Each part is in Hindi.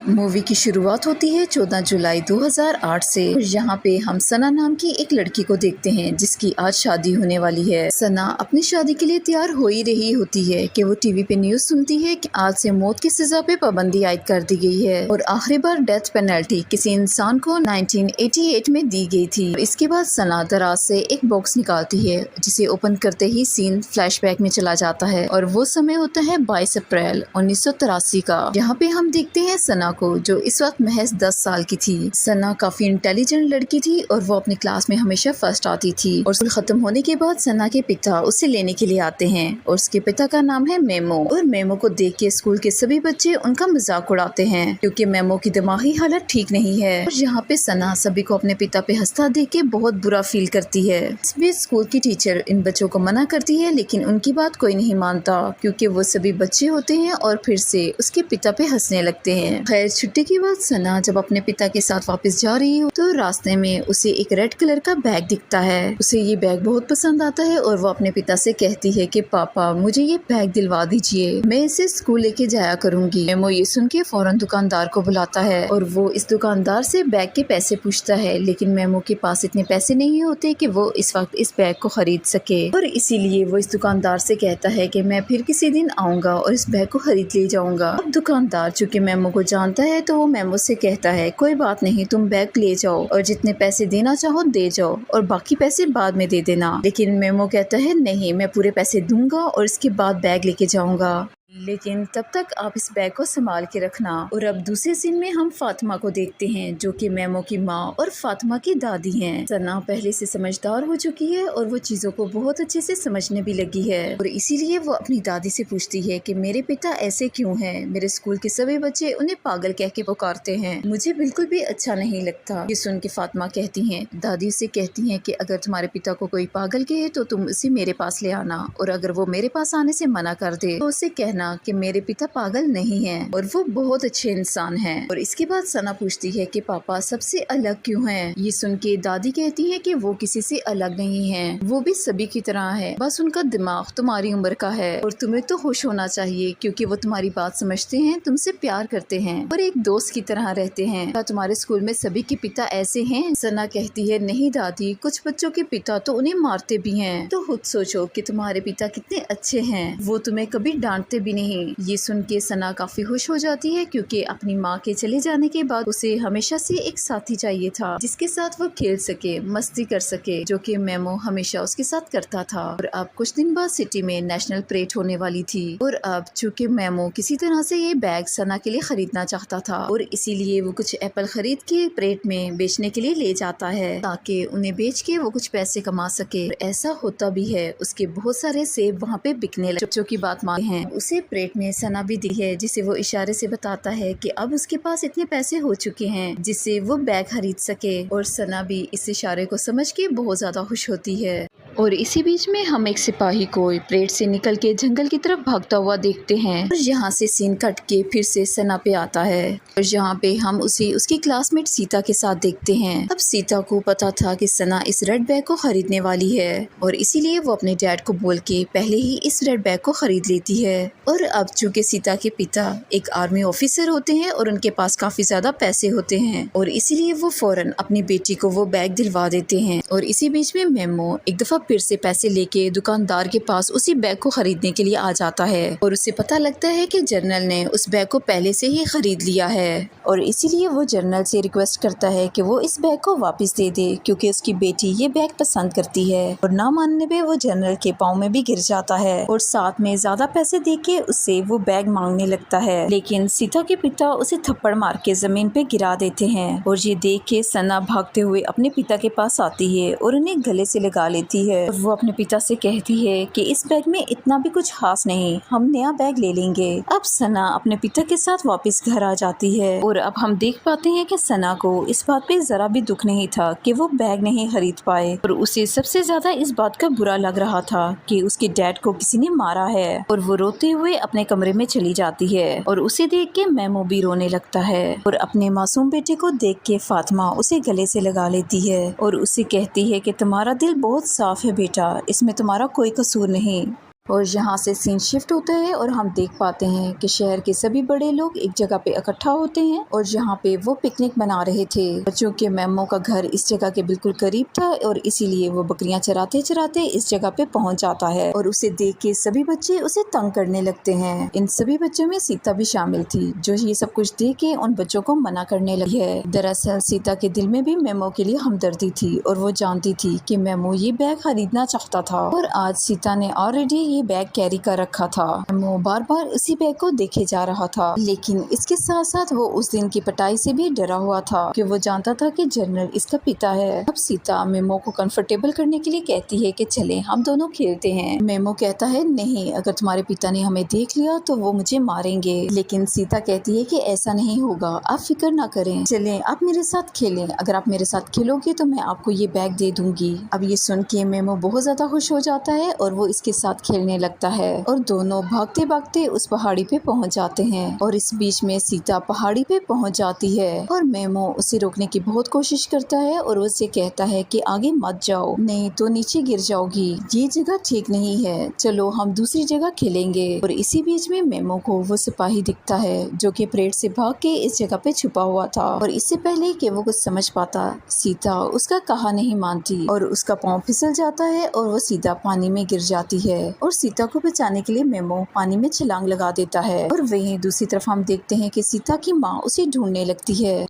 मूवी की शुरुआत होती है 14 जुलाई 2008 से। यहाँ पे हम सना नाम की एक लड़की को देखते हैं जिसकी आज शादी होने वाली है। सना अपनी शादी के लिए तैयार हो ही रही होती है कि वो टीवी पे न्यूज सुनती है कि आज से मौत की सजा पे पाबंदी आयद कर दी गई है और आखिरी बार डेथ पेनल्टी किसी इंसान को 1988 में दी गई थी। इसके बाद सना दराज से एक बॉक्स निकालती है जिसे ओपन करते ही सीन फ्लैशबैक में चला जाता है और वो समय होता है 22 अप्रैल 1983 का। यहाँ पे हम देखते हैं सना को जो इस वक्त महज 10 साल की थी। सना काफी इंटेलिजेंट लड़की थी और वो अपनी क्लास में हमेशा फर्स्ट आती थी और स्कूल खत्म होने के बाद सना के पिता उसे लेने के लिए आते हैं और उसके पिता का नाम है मेमो और मेमो को देख के स्कूल के सभी बच्चे उनका मजाक उड़ाते हैं क्योंकि मेमो की दिमागी हालत ठीक नहीं है। और यहाँ पे सना सभी को अपने पिता पे हंसता देख के बहुत बुरा फील करती है। इसमें स्कूल की टीचर इन बच्चों को मना करती है लेकिन उनकी बात कोई नहीं मानता क्योंकि वो सभी बच्चे होते हैं और फिर से उसके पिता पे हंसने लगते हैं। खैर छुट्टी के बाद सना जब अपने पिता के साथ वापस जा रही हो तो रास्ते में उसे एक रेड कलर का बैग दिखता है। उसे ये बैग बहुत पसंद आता है और वो अपने पिता से कहती है कि पापा मुझे ये बैग दिलवा दीजिए, मैं इसे स्कूल लेके जाया करूंगी। मेमो ये सुन के फौरन दुकानदार को बुलाता है और वो इस दुकानदार से बैग के पैसे पूछता है लेकिन मेमो के पास इतने पैसे नहीं होते कि वो इस वक्त इस बैग को खरीद सके और इसीलिए वो इस दुकानदार से कहता है कि मैं फिर किसी दिन आऊंगा और इस बैग को खरीद ले जाऊंगा। अब दुकानदार चूंकि मेमो को जानता है तो वो मेमो से कहता है कोई बात नहीं, तुम बैग ले जाओ और जितने पैसे देना चाहो दे जाओ और बाकी पैसे बाद में दे देना। लेकिन मेमो कहता है नहीं, मैं पूरे पैसे दूंगा और इसके बाद बैग लेके जाऊंगा, लेकिन तब तक आप इस बैग को संभाल के रखना। और अब दूसरे सीन में हम फातिमा को देखते हैं जो कि मेमो की माँ और फातिमा की दादी हैं। सना पहले से समझदार हो चुकी है और वो चीजों को बहुत अच्छे से समझने भी लगी है और इसीलिए वो अपनी दादी से पूछती है कि मेरे पिता ऐसे क्यों हैं, मेरे स्कूल के सभी बच्चे उन्हें पागल कह के पुकारते हैं, मुझे बिल्कुल भी अच्छा नहीं लगता। ये सुन के फातिमा कहती है, दादी उसे कहती है कि अगर तुम्हारे पिता को कोई पागल कहे तो तुम उसे मेरे पास ले आना और अगर वो मेरे पास आने से मना कर दे तो उसे कहना कि मेरे पिता पागल नहीं हैं और वो बहुत अच्छे इंसान हैं। और इसके बाद सना पूछती है कि पापा सबसे अलग क्यों हैं। ये सुन के दादी कहती है कि वो किसी से अलग नहीं हैं, वो भी सभी की तरह है, बस उनका दिमाग तुम्हारी उम्र का है और तुम्हें तो खुश होना चाहिए क्योंकि वो तुम्हारी बात समझते हैं, तुमसे प्यार करते हैं और एक दोस्त की तरह रहते हैं। क्या तुम्हारे स्कूल में सभी के पिता ऐसे हैं? सना कहती है नहीं दादी, कुछ बच्चों के पिता तो उन्हें मारते भी हैं, तो खुद सोचो कि तुम्हारे पिता कितने अच्छे हैं, वो तुम्हें कभी डांटते भी नहीं। ये सुन के सना काफी खुश हो जाती है क्योंकि अपनी माँ के चले जाने के बाद उसे हमेशा से एक साथी चाहिए था जिसके साथ वो खेल सके, मस्ती कर सके, जो कि मेमो हमेशा उसके साथ करता था। और अब कुछ दिन बाद सिटी में नेशनल परेड होने वाली थी और अब चूंकि मेमो किसी तरह से ये बैग सना के लिए खरीदना चाहता था और इसीलिए वो कुछ एप्पल खरीद के परेड में बेचने के लिए ले जाता है ताकि उन्हें बेच के वो कुछ पैसे कमा सके। ऐसा होता भी है, उसके बहुत सारे सेब वहाँ पे बिकने लगे। बच्चों की बात मान है, उसे परेड में सना भी दी है जिसे वो इशारे से बताता है कि अब उसके पास इतने पैसे हो चुके हैं जिससे वो बैग खरीद सके और सना भी इस इशारे को समझ के बहुत ज्यादा खुश होती है। और इसी बीच में हम एक सिपाही को परेड से निकल के जंगल की तरफ भागता हुआ देखते हैं और यहाँ से सीन कट के फिर से सना पे आता है और यहाँ पे हम उसे उसकी क्लासमेट सीता के साथ देखते हैं। अब सीता को पता था कि सना इस रेड बैग को खरीदने वाली है और इसीलिए वो अपने डैड को बोल के पहले ही इस रेड बैग को खरीद लेती है। और अब चूंकि सीता के पिता एक आर्मी ऑफिसर होते हैं और उनके पास काफी ज्यादा पैसे होते हैं और इसीलिए वो फौरन अपनी बेटी को वो बैग दिलवा देते हैं। और इसी बीच में मेमो एक दफा फिर से पैसे लेके दुकानदार के पास उसी बैग को खरीदने के लिए आ जाता है और उसे पता लगता है कि जनरल ने उस बैग को पहले से ही खरीद लिया है और इसीलिए वो जनरल से रिक्वेस्ट करता है कि वो इस बैग को वापस दे दे क्योंकि उसकी बेटी ये बैग पसंद करती है। और ना मानने पे वो जनरल के पाँव में भी गिर जाता है और साथ में ज्यादा पैसे दे के उससे वो बैग मांगने लगता है लेकिन सीता के पिता उसे थप्पड़ मार के जमीन पे गिरा देते हैं। और ये देख के सना भागते हुए अपने पिता के पास आती है और उन्हें गले से लगा लेती है। वो अपने पिता से कहती है कि इस बैग में इतना भी कुछ खास नहीं, हम नया बैग ले लेंगे। अब सना अपने पिता के साथ वापस घर आ जाती है और अब हम देख पाते हैं कि सना को इस बात पे जरा भी दुख नहीं था कि वो बैग नहीं खरीद पाए और उसे सबसे ज्यादा इस बात का बुरा लग रहा था कि उसके डैड को किसी ने मारा है और वो रोते हुए अपने कमरे में चली जाती है और उसे देख के मेमो भी रोने लगता है और अपने मासूम बेटे को देख के फातिमा उसे गले से लगा लेती है और उसे कहती है कि तुम्हारा दिल बहुत साफ है बेटा, इसमें तुम्हारा कोई कसूर नहीं। और यहाँ से सीन शिफ्ट होता है और हम देख पाते हैं कि शहर के सभी बड़े लोग एक जगह पे इकट्ठा होते हैं और यहाँ पे वो पिकनिक मना रहे थे। बच्चों के मेमो का घर इस जगह के बिल्कुल करीब था और इसीलिए वो बकरियां चराते चराते इस जगह पे पहुँच जाता है और उसे देख के सभी बच्चे उसे तंग करने लगते हैं। इन सभी बच्चों में सीता भी शामिल थी, जो ये सब कुछ देख के उन बच्चों को मना करने लगी है। दरअसल सीता के दिल में भी मेमो के लिए हमदर्दी थी और वो जानती थी कि मेमो ये बैग खरीदना चाहता था और आज सीता ने ऑलरेडी ये बैग कैरी कर रखा था। मेमो बार बार उसी बैग को देखे जा रहा था, लेकिन इसके साथ साथ वो उस दिन की पिटाई से भी डरा हुआ था कि वो जानता था कि जनरल इसका पिता है। अब सीता मेमो को कंफर्टेबल करने के लिए कहती है कि चले हम दोनों खेलते हैं। मेमो कहता है नहीं, अगर तुम्हारे पिता ने हमें देख लिया तो वो मुझे मारेंगे। लेकिन सीता कहती है कि ऐसा नहीं होगा, आप फिक्र ना करें, चलें आप मेरे साथ खेलें, अगर आप मेरे साथ खेलोगे तो मैं आपको ये बैग दे दूंगी। अब ये सुन के मेमो बहुत ज्यादा खुश हो जाता है और वो इसके साथ खेलने लगता है और दोनों भागते भागते उस पहाड़ी पे पहुंच जाते हैं। और इस बीच में सीता पहाड़ी पे पहुंच जाती है और मेमो उसे रोकने की बहुत कोशिश करता है और उससे कहता है कि आगे मत जाओ, नहीं तो नीचे गिर जाओगी, ये जगह ठीक नहीं है, चलो हम दूसरी जगह खेलेंगे। और इसी बीच में मेमो को वो सिपाही दिखता है जो कि परेड से भाग के इस जगह पे छुपा हुआ था और इससे पहले कि वो कुछ समझ पाता, सीता उसका कहा नहीं मानती और उसका पाँव फिसल जाता है और वो सीधा पानी में गिर जाती है। और सीता को बचाने के लिए मेमो पानी में छलांग लगा देता है और वहीं दूसरी तरफ हम देखते हैं कि सीता की माँ उसे ढूंढने लगती है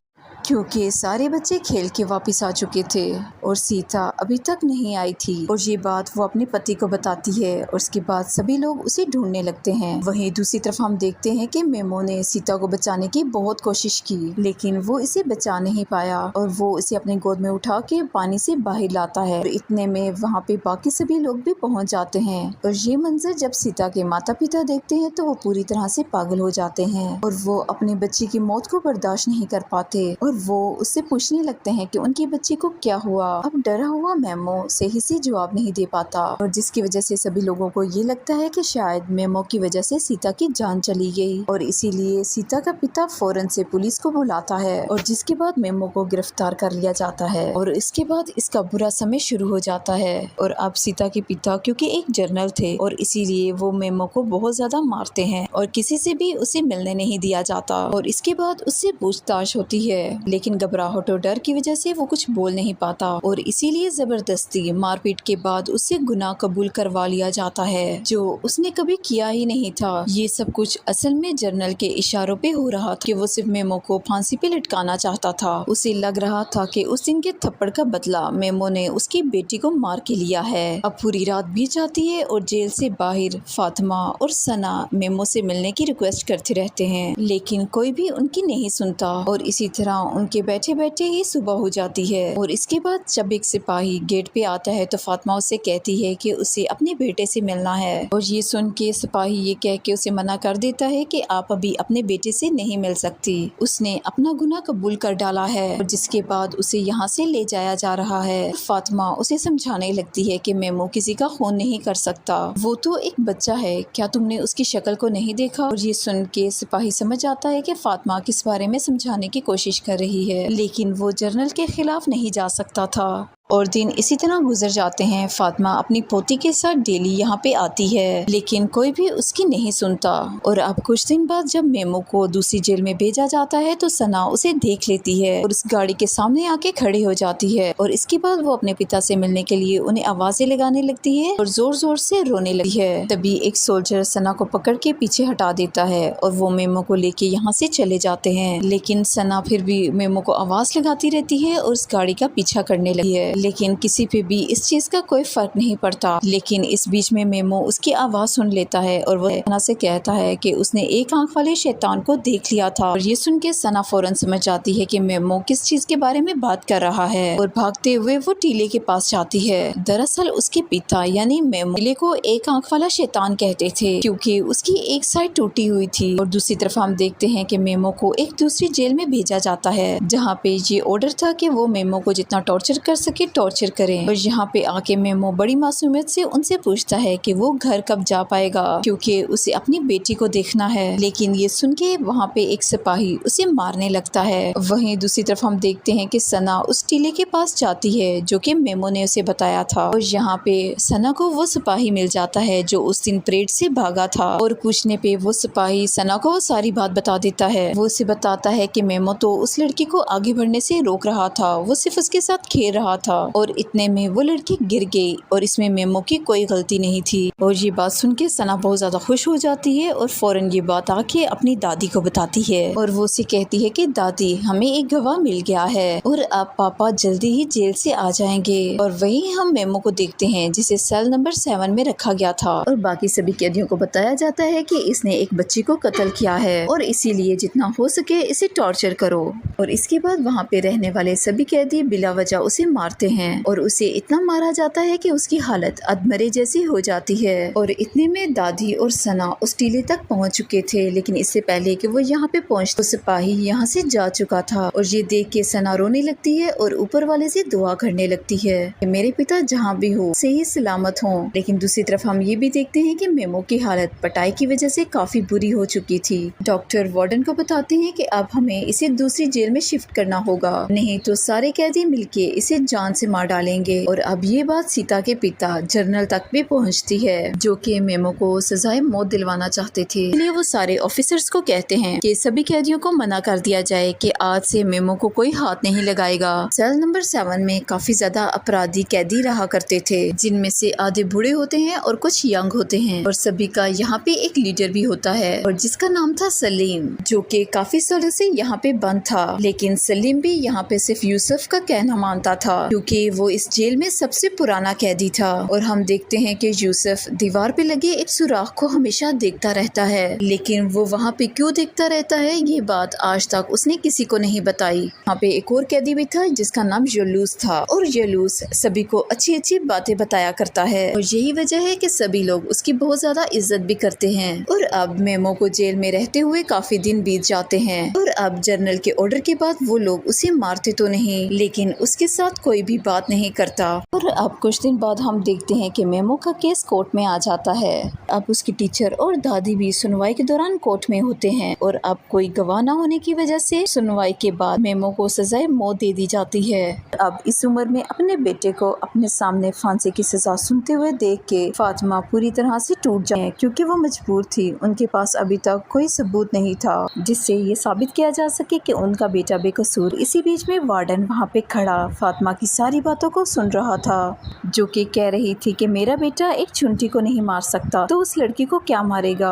क्योंकि सारे बच्चे खेल के वापस आ चुके थे और सीता अभी तक नहीं आई थी। और ये बात वो अपने पति को बताती है और उसके बाद सभी लोग उसे ढूंढने लगते हैं। वहीं दूसरी तरफ हम देखते हैं कि मेमो ने सीता को बचाने की बहुत कोशिश की, लेकिन वो इसे बचा नहीं पाया और वो इसे अपनी गोद में उठा के पानी से बाहर लाता है। और इतने में वहाँ पे बाकी सभी लोग भी पहुँच जाते हैं और ये मंजर जब सीता के माता पिता देखते हैं तो वो पूरी तरह से पागल हो जाते हैं और वो अपने बच्चे की मौत को बर्दाश्त नहीं कर पाते और वो उससे पूछने लगते हैं कि उनकी बच्ची को क्या हुआ। अब डरा हुआ मेमो सही से जवाब नहीं दे पाता और जिसकी वजह से सभी लोगों को ये लगता है कि शायद मेमो की वजह से सीता की जान चली गई और इसीलिए सीता का पिता फौरन से पुलिस को बुलाता है और जिसके बाद मेमो को गिरफ्तार कर लिया जाता है और इसके बाद इसका बुरा समय शुरू हो जाता है। और अब सीता के पिता क्योंकि एक जनरल थे और इसीलिए वो मेमो को बहुत ज्यादा मारते हैं और किसी से भी उसे मिलने नहीं दिया जाता और इसके बाद उससे पूछताछ होती है, लेकिन घबराहट और डर की वजह से वो कुछ बोल नहीं पाता और इसीलिए जबरदस्ती मारपीट के बाद उससे गुनाह कबूल करवा लिया जाता है जो उसने कभी किया ही नहीं था। ये सब कुछ असल में जनरल के इशारों पे हो रहा था कि वो सिर्फ मेमो को फांसी पे लटकाना चाहता था। उसे लग रहा था कि उस दिन के थप्पड़ का बदला मेमो ने उसकी बेटी को मार के लिया है। अब पूरी रात बीत जाती है और जेल से बाहर फातिमा और सना मेमो से मिलने की रिक्वेस्ट करते रहते हैं, लेकिन कोई भी उनकी नहीं सुनता और इसी तरह उनके बैठे बैठे ही सुबह हो जाती है। और इसके बाद जब एक सिपाही गेट पे आता है तो फातिमा उसे कहती है कि उसे अपने बेटे से मिलना है और ये सुन के सिपाही ये कह के उसे मना कर देता है कि आप अभी अपने बेटे से नहीं मिल सकती, उसने अपना गुनाह कबूल कर डाला है। और जिसके बाद उसे यहाँ से ले जाया जा रहा है। फातिमा उसे समझाने लगती है कि मेमो किसी का खून नहीं कर सकता, वो तो एक बच्चा है, क्या तुमने उसकी शक्ल को नहीं देखा। और ये सुन के सिपाही समझ जाता है कि फातिमा किस बारे में समझाने की कोशिश कर रही है, लेकिन वो जनरल के खिलाफ नहीं जा सकता था। और दिन इसी तरह गुजर जाते हैं। फातिमा अपनी पोती के साथ डेली यहाँ पे आती है, लेकिन कोई भी उसकी नहीं सुनता। और अब कुछ दिन बाद जब मेमो को दूसरी जेल में भेजा जाता है तो सना उसे देख लेती है और उस गाड़ी के सामने आके खड़ी हो जाती है और इसके बाद वो अपने पिता से मिलने के लिए उन्हें आवाजें लगाने लगती है और जोर जोर से रोने लगती है। तभी एक सोल्जर सना को पकड़ के पीछे हटा देता है और वो मेमो को लेके यहाँ से चले जाते हैं, लेकिन सना फिर भी मेमो को आवाज लगाती रहती है और उस गाड़ी का पीछा करने लगी है, लेकिन किसी पे भी इस चीज का कोई फर्क नहीं पड़ता। लेकिन इस बीच में मेमो उसकी आवाज सुन लेता है और वो सना से कहता है कि उसने एक आंख वाले शैतान को देख लिया था। और ये सुन के सना फौरन समझ जाती है कि मेमो किस चीज के बारे में बात कर रहा है और भागते हुए वो टीले के पास जाती है। दरअसल उसके पिता यानी मेमो टीले को एक आंख वाला शैतान कहते थे क्योंकि उसकी एक साइड टूटी हुई थी। और दूसरी तरफ हम देखते हैं कि मेमो को एक दूसरी जेल में भेजा जाता है जहाँ पे ये ऑर्डर था कि वो मेमो को जितना टॉर्चर कर सके टॉर्चर करें। और यहाँ पे आके मेमो बड़ी मासूमियत से उनसे पूछता है कि वो घर कब जा पाएगा, क्योंकि उसे अपनी बेटी को देखना है। लेकिन ये सुन के वहाँ पे एक सिपाही उसे मारने लगता है। वहीं दूसरी तरफ हम देखते हैं कि सना उस टीले के पास जाती है जो कि मेमो ने उसे बताया था। और यहाँ पे सना को वो सिपाही मिल जाता है जो उस दिन परेड से भागा था। और पूछने पे वो सिपाही सना को वो सारी बात बता देता है। वो उसे बताता है कि मेमो तो उस लड़की को आगे बढ़ने से रोक रहा था, वो सिर्फ उसके साथ खेल रहा था। और इतने में वो लड़की गिर गई और इसमें मेमो की कोई गलती नहीं थी। और ये बात सुन के सना बहुत ज्यादा खुश हो जाती है और फौरन ये बात आके अपनी दादी को बताती है। और वो उसे कहती है कि दादी, हमें एक गवाह मिल गया है और अब पापा जल्दी ही जेल से आ जाएंगे। और वहीं हम मेमो को देखते हैं जिसे सेल नंबर 7 में रखा गया था। और बाकी सभी कैदियों को बताया जाता है कि इसने एक बच्ची को कत्ल किया है और इसीलिए जितना हो सके इसे टॉर्चर करो। और इसके बाद वहाँ पे रहने वाले सभी कैदी बिला वजह उसे मारते हैं और उसे इतना मारा जाता है कि उसकी हालत अधमरे जैसी हो जाती है। और इतने में दादी और सना उस टीले तक पहुँच चुके थे, लेकिन इससे पहले कि वो यहाँ पे पहुँच तो सिपाही यहाँ से जा चुका था। और ये देख के सना रोने लगती है और ऊपर वाले से दुआ करने लगती है कि मेरे पिता जहाँ भी हो सही सलामत हों। लेकिन दूसरी तरफ हम ये भी देखते हैं कि मेमो की हालत पटाई की वजह से काफी बुरी हो चुकी थी। डॉक्टर वार्डन को बताते हैं कि अब हमें इसे दूसरी जेल में शिफ्ट करना होगा, नहीं तो सारे कैदी मिलके इसे जान से मार डालेंगे। और अब ये बात सीता के पिता जनरल तक भी पहुंचती है, जो कि मेमो को सजाए मौत दिलवाना चाहते थे। इसलिए वो सारे ऑफिसर्स को कहते हैं कि सभी कैदियों को मना कर दिया जाए कि आज से मेमो को कोई हाथ नहीं लगाएगा। सेल नंबर 7 में काफी ज्यादा अपराधी कैदी रहा करते थे, जिनमें से आधे बूढ़े होते हैं और कुछ यंग होते हैं। और सभी का यहाँ पे एक लीडर भी होता है और जिसका नाम था सलीम, जो कि काफी सालों से यहाँ पे बंद था। लेकिन सलीम भी यहाँ पे सिर्फ यूसुफ का कहना मानता था, क्योंकि वो इस जेल में सबसे पुराना कैदी था। और हम देखते हैं कि यूसुफ दीवार पे लगे एक सुराख को हमेशा देखता रहता है, लेकिन वो वहाँ पे क्यों देखता रहता है ये बात आज तक उसने किसी को नहीं बताई। यहाँ पे एक और कैदी भी था जिसका नाम यूलूस था और यूलूस सभी को अच्छी अच्छी बातें बताया करता है और यही वजह है कि सभी लोग उसकी बहुत ज्यादा इज्जत भी करते हैं। और अब मेमो को जेल में रहते हुए काफी दिन बीत जाते हैं और अब जनरल के ऑर्डर के बाद वो लोग उसे मारते तो नहीं, लेकिन उसके साथ कोई भी बात नहीं करता। और अब कुछ दिन बाद हम देखते हैं कि मेमो का केस कोर्ट में आ जाता है। अब उसकी टीचर और दादी भी सुनवाई के दौरान कोर्ट में होते हैं और अब कोई गवाह न होने की वजह से सुनवाई के बाद मेमो को सजाए मौत दे दी जाती है। अब इस उम्र में अपने बेटे को अपने सामने फांसी की सजा सुनते हुए देख के फातिमा पूरी तरह से टूट जाए, क्योंकि वो मजबूर थी। उनके पास अभी तक कोई सबूत नहीं था जिससे ये साबित किया जा सके कि उनका बेटा बेकसूर। इसी बीच में वार्डन वहाँ पे खड़ा फातिमा की सारी बातों को सुन रहा था, जो कि कह रही थी कि मेरा बेटा एक चुनटी को नहीं मार सकता तो उस लड़की को क्या मारेगा,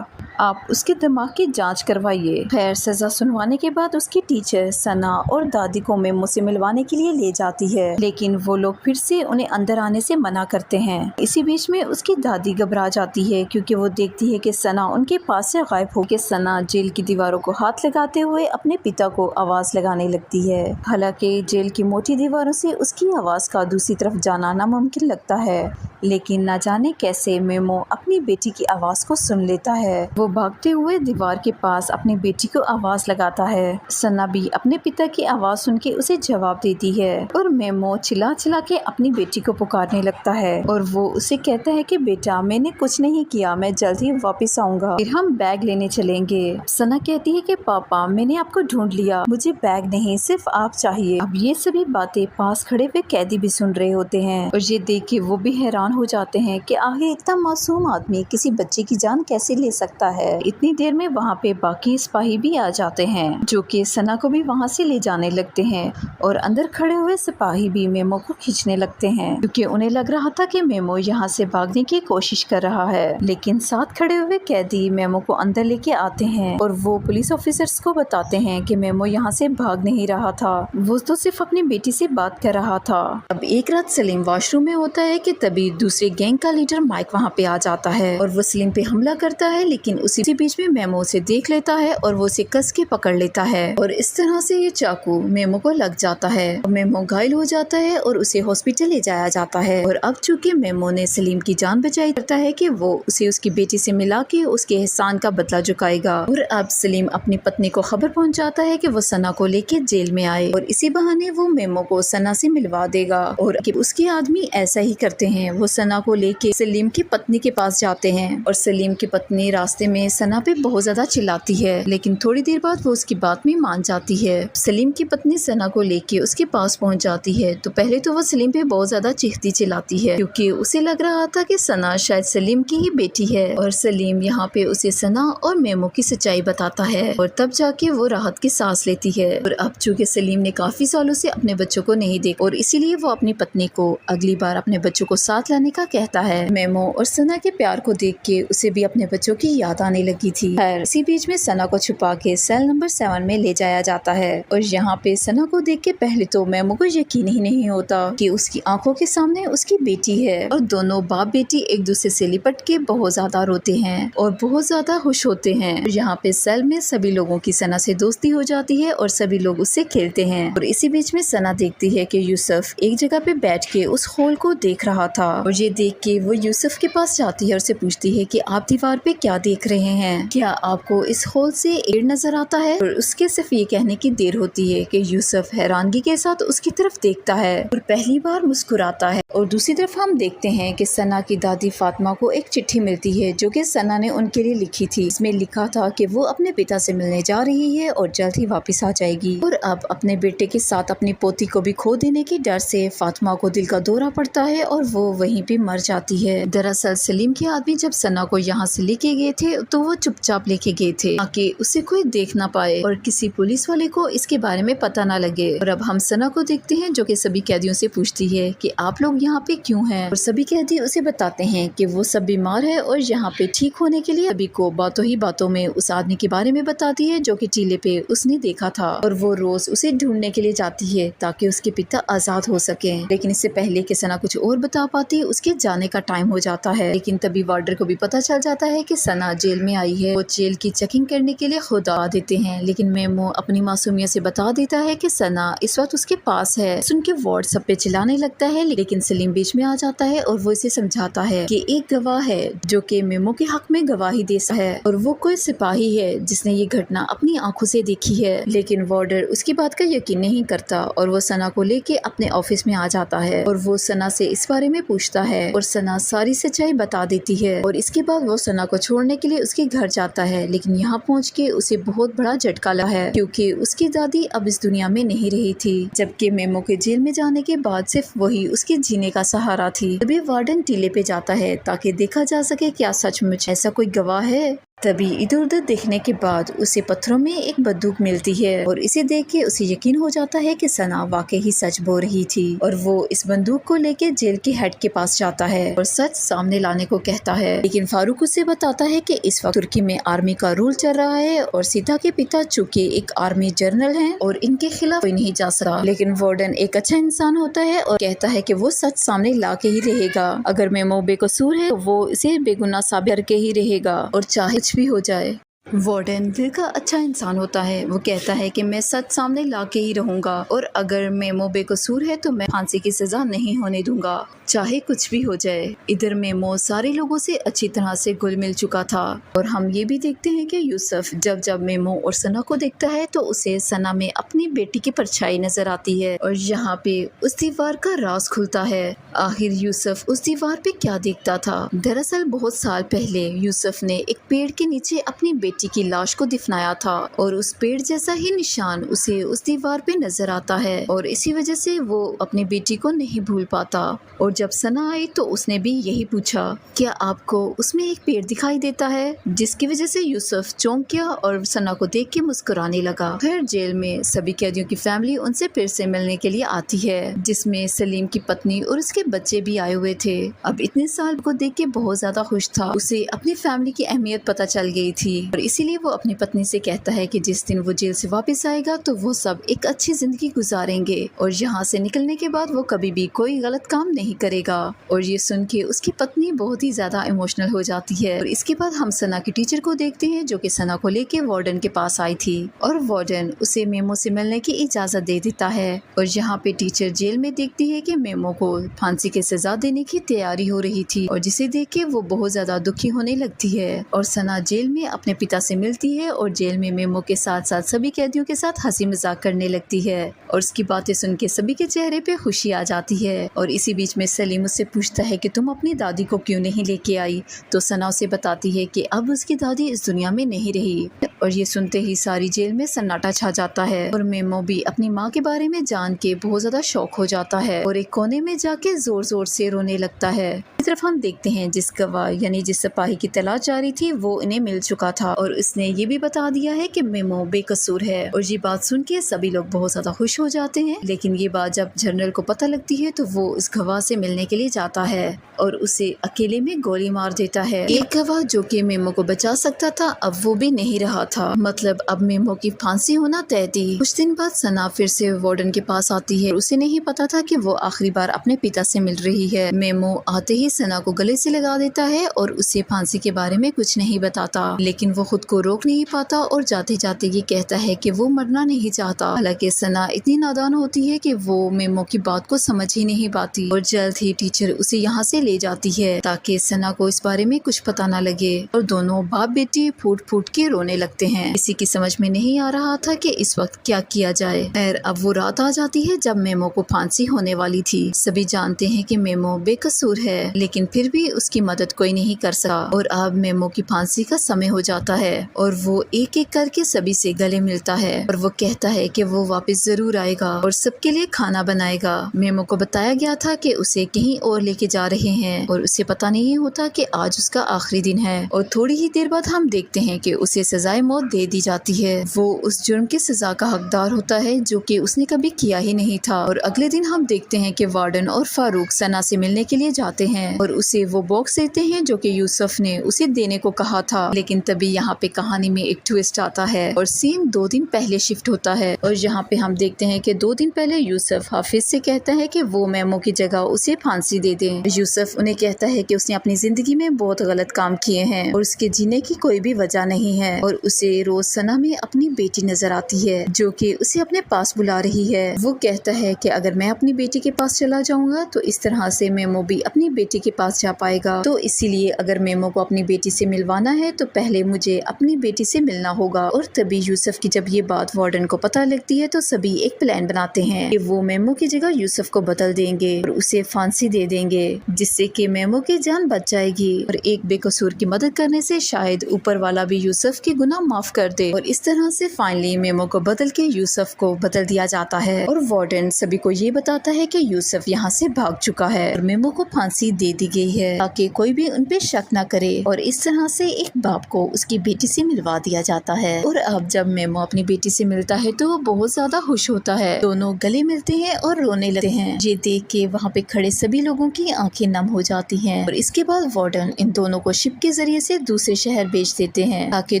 आप उसके दिमाग की जांच करवाइए। खैर सजा सुनवाने के बाद उसकी टीचर सना और दादी को मेमो से मिलवाने के लिए ले जाती है, लेकिन वो लोग फिर से उन्हें अंदर आने से मना करते हैं। इसी बीच में उसकी दादी घबरा जाती है, क्योंकि वो देखती है कि सना उनके पास से गायब हो के सना जेल की दीवारों को हाथ लगाते हुए अपने पिता को आवाज लगाने लगती है। हालांकि जेल की मोटी दीवारों से उसकी आवाज का दूसरी तरफ जाना नामुमकिन लगता है, लेकिन न जाने कैसे मेमो अपनी बेटी की आवाज को सुन लेता है। वो भागते हुए दीवार के पास अपनी बेटी को आवाज लगाता है। सना भी अपने पिता की आवाज सुन के उसे जवाब देती है और मेमो चिल्ला चिल्ला के अपनी बेटी को पुकारने लगता है और वो उसे कहता है कि बेटा मैंने कुछ नहीं किया, मैं जल्द ही वापस आऊंगा, फिर हम बैग लेने चलेंगे। सना कहती है कि पापा मैंने आपको ढूंढ लिया, मुझे बैग नहीं सिर्फ आप चाहिए। अब ये सभी बातें पास खड़े हुए कैदी भी सुन रहे होते हैं और ये देख के वो भी हैरान हो जाते हैं कि आखिर इतना मासूम आदमी किसी बच्चे की जान कैसे ले सकता है। इतनी देर में वहाँ पे बाकी सिपाही भी आ जाते हैं, जो कि सना को भी वहाँ से ले जाने लगते हैं और अंदर खड़े हुए सिपाही भी मेमो को खींचने लगते हैं, क्योंकि उन्हें लग रहा था कि मेमो यहाँ से भागने की कोशिश कर रहा है। लेकिन साथ खड़े हुए कैदी मेमो को अंदर लेके आते हैं और वो पुलिस ऑफिसर्स को बताते हैं कि मेमो यहाँ से भाग नहीं रहा था, वो तो सिर्फ अपनी बेटी से बात कर रहा था। अब एक रात सलीम वॉशरूम में होता है कि तभी दूसरे गैंग का लीडर माइक वहाँ पे आ जाता है और वो सलीम पे हमला करता है, लेकिन उसी बीच में मेमो उसे देख लेता है और वो उसे कस के पकड़ लेता है और इस तरह से ये चाकू मेमो को लग जाता है। मेमो घायल हो जाता है और उसे हॉस्पिटल ले जाया जाता है और अब चूंकि मेमो ने सलीम की जान बचाई, करता है कि वो उसे उसकी बेटी से मिला के उसके एहसान का बदला चुकाएगा। और अब सलीम अपनी पत्नी को खबर पहुंचाता है कि वो सना को लेके जेल में आए और इसी बहाने वो मेमो को सना से मिलवा देगा। और उसके आदमी ऐसा ही करते हैं, वो सना को लेके सलीम की पत्नी के पास जाते हैं और सलीम की पत्नी रास्ते में सना पे बहुत ज्यादा चिल्लाती है, लेकिन थोड़ी देर बाद वो उसकी बात में मान जाती है। सलीम की पत्नी सना को लेके उसके पास पहुंच जाती है तो पहले तो वो सलीम पे बहुत ज्यादा चीखती चिल्लाती है, क्योंकि उसे लग रहा था कि सना शायद सलीम की ही बेटी है। और सलीम यहाँ पे उसे सना और मेमो की सच्चाई बताता है और तब जाके वो राहत की सांस लेती है। और अब चूंकि सलीम ने काफी सालों से अपने बच्चों को नहीं देखा और इसीलिए वो अपनी पत्नी को अगली बार अपने बच्चों को साथ लाने का कहता है। मेमो और सना के प्यार को देख के उसे भी अपने बच्चों की याद आने लगी थी। खैर इसी बीच में सना को छुपा के सेल नंबर 7 में ले जाया जाता है और यहाँ पे सना को देख के पहले तो मेमो को यकीन ही नहीं होता कि उसकी आंखों के सामने उसकी बेटी है। और दोनों बाप बेटी एक दूसरे से लिपट के बहुत ज्यादा रोते हैं और बहुत ज्यादा खुश होते हैं। और यहाँ पे सेल में सभी लोगों की सना से दोस्ती हो जाती है और सभी लोग उससे खेलते हैं। और इसी बीच में सना देखती है कि यूसुफ एक जगह पे बैठ के उस होल को देख रहा था और ये देख के वो यूसुफ के पास जाती है और उसे पूछती है कि आप दीवार पे क्या देख रहे हैं, क्या आपको इस होल से एयर नजर आता है। और उसके सिर्फ ये कहने की देर होती है कि यूसुफ हैरानगी के साथ उसकी तरफ देखता है और पहली बार मुस्कुराता है। और दूसरी तरफ हम देखते हैं कि सना की दादी फातिमा को एक चिट्ठी मिलती है जो कि सना ने उनके लिए लिखी थी। इसमें लिखा था कि वो अपने पिता से मिलने जा रही है और जल्द ही वापस आ जाएगी। और अब अपने बेटे के साथ अपनी पोती को भी खो देने के डर से फातिमा को दिल का दौरा पड़ता है और वो वहीं पे मर जाती है। दरअसल सलीम के आदमी जब सना को यहाँ से लेके गए थे तो वो चुपचाप लेके गए थे ताकि उसे कोई देख ना पाए और किसी पुलिस वाले को इसके बारे में पता ना लगे। और अब हम सना को देखते हैं जो कि सभी कैदियों से पूछती है कि आप लोग यहाँ पे क्यों हैं। और सभी कैदी उसे बताते हैं कि वो सब बीमार है और यहाँ पे ठीक होने के लिए सभी को बातों ही बातों में उस आदमी के बारे में बताती है जो कि टीले पे उसने देखा था और वो रोज उसे ढूंढने के लिए जाती है ताकि उसके पिता आजाद हो सके। लेकिन इससे पहले कि सना कुछ और बता पाती उसके जाने का टाइम हो जाता है। लेकिन तभी वार्डर को भी पता चल जाता है कि सना जेल में आई है। वो जेल की चेकिंग करने के लिए खुद आ देते हैं, लेकिन मेमो अपनी मासूमियत से बता देता है कि सना इस वक्त उसके पास है। सुन के व्हाट्सएप पे चिल्लाने लगता है, लेकिन सलीम बीच में आ जाता है और वो इसे समझाता है कि एक गवाह है जो कि मेमो के हक में गवाही दे सकता है और वो कोई सिपाही है जिसने ये घटना अपनी आंखों से देखी है। लेकिन वार्डर उसकी बात का यकीन नहीं करता और वो सना को लेके अपने ऑफिस में आ जाता है और वो सना से इस बारे में पूछता है और सना सारी सच्चाई बता देती है। और इसके बाद वो सना को छोड़ने के लिए उसके घर जाता है, लेकिन यहाँ पहुँच के उसे बहुत बड़ा झटका लगा है क्योंकि उसकी दादी अब इस दुनिया में नहीं रही थी, जबकि मेमो के जेल में जाने के बाद सिर्फ वही उसके जीने का सहारा थी। तभी वार्डन टीले पे जाता है ताकि देखा जा सके क्या सचमुच ऐसा कोई गवाह है। तभी इधर उधर देखने के बाद उसे पत्थरों में एक बंदूक मिलती है और इसे देख के उसे यकीन हो जाता है कि सना वाकई ही सच बोल रही थी। और वो इस बंदूक को लेके जेल के हेड के पास जाता है और सच सामने लाने को कहता है। लेकिन फारूक उसे बताता है कि इस वक्त तुर्की में आर्मी का रूल चल रहा है और सीता के पिता चूंकि एक आर्मी जनरल हैं और इनके खिलाफ कोई नहीं जा सकता। लेकिन वार्डन एक अच्छा इंसान होता है और कहता है कि वो सच सामने ला के ही रहेगा। अगर मेमो बेकसूर है तो वो इसे बेगुनाह साबित करके ही रहेगा और चाहे भी हो जाए। वार्डन दिल का अच्छा इंसान होता है। वो कहता है कि मैं सच सामने ला के ही रहूंगा और अगर मेमो बेकसूर है तो मैं फांसी की सजा नहीं होने दूंगा, चाहे कुछ भी हो जाए। इधर मेमो सारे लोगों से अच्छी तरह से घुल मिल चुका था और हम ये भी देखते हैं कि यूसुफ जब जब मेमो और सना को देखता है तो उसे सना में अपनी बेटी की परछाई नजर आती है और यहाँ पे उस दीवार का राज खुलता है। आखिर यूसुफ उस दीवार पे क्या देखता था। दरअसल बहुत साल पहले यूसुफ ने एक पेड़ के नीचे अपनी बेटी की लाश को दफनाया था और उस पेड़ जैसा ही निशान उसे उस दीवार पे नजर आता है और इसी वजह से वो अपनी बेटी को नहीं भूल पाता। और जब सना आई तो उसने भी यही पूछा, क्या आपको उसमें एक पेड़ दिखाई देता है, जिसकी वजह से यूसुफ चौंक गया और सना को देख के मुस्कुराने लगा। फिर जेल में सभी कैदियों की फैमिली उनसे फिर से मिलने के लिए आती है, जिसमें सलीम की पत्नी और उसके बच्चे भी आए हुए थे। अब इतने साल को देख के बहुत ज्यादा खुश था। उसे अपनी फैमिली की अहमियत पता चल गई थी और इसीलिए वो अपनी पत्नी से कहता है कि जिस दिन वो जेल से वापस आएगा तो वो सब एक अच्छी जिंदगी गुजारेंगे और यहाँ से निकलने के बाद वो कभी भी कोई गलत काम नहीं करेगा। और ये सुन के उसकी पत्नी बहुत ही ज्यादा इमोशनल हो जाती है। और इसके बाद हम सना की टीचर को देखते हैं जो कि सना को लेके वार्डन के पास आई थी और वार्डन उसे मेमो से मिलने की इजाजत दे देता है। और यहाँ पे टीचर जेल में देखती है कि मेमो को फांसी की सजा देने की तैयारी हो रही थी और जिसे देख के वो बहुत ज्यादा दुखी होने लगती है। और सना जेल में अपने पिता से मिलती है और जेल में मेमो के साथ साथ सभी कैदियों के साथ हंसी मजाक करने लगती है और उसकी बातें सुन के सभी के चेहरे पे खुशी आ जाती है। और इसी बीच में सलीम उससे पूछता है कि तुम अपनी दादी को क्यों नहीं लेके आई, तो सना उसे बताती है कि अब उसकी दादी इस दुनिया में नहीं रही। और ये सुनते ही सारी जेल में सन्नाटा छा जाता है और मेमो भी अपनी माँ के बारे में जान के बहुत ज्यादा शौक हो जाता है और एक कोने में जाके जोर जोर से रोने लगता है। इस तरफ हम देखते हैं जिस गवाह यानी जिस सिपाही की तलाश जारी थी वो इन्हें मिल चुका था और उसने ये भी बता दिया है कि मेमो बेकसूर है। और ये बात सुन के सभी लोग बहुत ज्यादा खुश हो जाते हैं। लेकिन ये बात जब जनरल को पता लगती है तो वो उस गवाह से मिलने के लिए जाता है और उसे अकेले में गोली मार देता है। एक गवाह जो कि मेमो को बचा सकता था अब वो भी नहीं रहा था, मतलब अब मेमो की फांसी होना तय थी। कुछ दिन बाद सना फिर से वार्डन के पास आती है। उसे नहीं पता था कि वो आखिरी बार अपने पिता से मिल रही है। मेमो आते ही सना को गले से लगा देता है और उसे फांसी के बारे में कुछ नहीं बताता, लेकिन वो खुद को रोक नहीं पाता और जाते जाते ये कहता है कि वो मरना नहीं चाहता। हालांकि सना इतनी नादान होती है कि वो मेमो की बात को समझ ही नहीं पाती और जल्द ही टीचर उसे यहाँ से ले जाती है ताकि सना को इस बारे में कुछ पता न लगे। और दोनों बाप बेटी फूट फूट के रोने लगते हैं। किसी की समझ में नहीं आ रहा था कि इस वक्त क्या किया जाए। खैर अब वो रात आ जाती है जब मेमो को फांसी होने वाली थी। सभी जानते हैं कि मेमो बेकसूर है, लेकिन फिर भी उसकी मदद कोई नहीं कर सका। और अब मेमो की फांसी का समय हो जाता है और वो एक एक करके सभी से गले मिलता है और वो कहता है कि वो वापस जरूर आएगा और सबके लिए खाना बनाएगा। मेमो को बताया गया था कि उसे कहीं और लेके जा रहे हैं और उसे पता नहीं होता कि आज उसका आखिरी दिन है। और थोड़ी ही देर बाद हम देखते हैं कि उसे सजाए मौत दे दी जाती है। वो उस जुर्म की सजा का हकदार होता है जो कि उसने कभी किया ही नहीं था। और अगले दिन हम देखते हैं कि वार्डन और फारूक सना से मिलने के लिए जाते हैं और उसे वो बॉक्स देते हैं जो कि यूसुफ ने उसे देने को कहा था। लेकिन तभी यहाँ पे कहानी में एक ट्विस्ट आता है और सीन 2 दिन पहले शिफ्ट होता है। और यहाँ पे हम देखते हैं कि 2 दिन पहले यूसुफ हाफिज से कहता है कि वो मेमो की जगह उसे फांसी दे दें। यूसुफ उन्हें कहता है कि उसने अपनी जिंदगी में बहुत गलत काम किए हैं और उसके जीने की कोई भी वजह नहीं है। और उसे रोज सना में अपनी बेटी नजर आती है जो कि उसे अपने पास बुला रही है। वो कहता है कि अगर मैं अपनी बेटी के पास चला जाऊंगा तो इस तरह से मेमो भी अपनी बेटी के पास जा पाएगा। तो इसीलिए अगर मेमो को अपनी बेटी से मिलवाना है तो पहले मुझे अपनी बेटी से मिलना होगा। और तभी यूसुफ की जब ये बात वार्डन को पता लगती है तो सभी एक प्लान बनाते हैं कि वो मेमो की जगह यूसुफ को बदल देंगे और उसे फांसी दे देंगे जिससे कि मेमो की जान बच जाएगी और एक बेकसूर की मदद करने से शायद ऊपर वाला भी यूसुफ की गुनाह माफ कर दे। और इस तरह से फाइनली मेमो को बदल के यूसुफ को बदल दिया जाता है और वार्डन सभी को ये बताता है कि यूसुफ यहाँ से भाग चुका है और मेमो को फांसी दे दी गई है ताकि कोई भी उन पे शक न करे। और इस तरह से एक बाप को उसकी बेटी से मिलवा दिया जाता है। और अब जब मेमो अपनी बेटी से मिलता है तो वो बहुत ज्यादा खुश होता है। दोनों गले मिलते हैं और रोने लगते हैं। ये देख के वहाँ पे खड़े सभी लोगों की आंखें नम हो जाती हैं। और इसके बाद वार्डन इन दोनों को शिप के जरिए से दूसरे शहर भेज देते हैं ताकि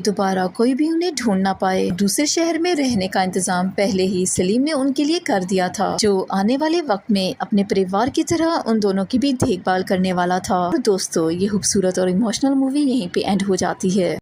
दोबारा कोई भी उन्हें ढूंढ ना पाए। दूसरे शहर में रहने का इंतजाम पहले ही सलीम ने उनके लिए कर दिया था जो आने वाले वक्त में अपने परिवार की तरह उन दोनों की भी देखभाल करने वाला था। और दोस्तों ये खूबसूरत और इमोशनल मूवी यहीं पे एंड हो जाती है।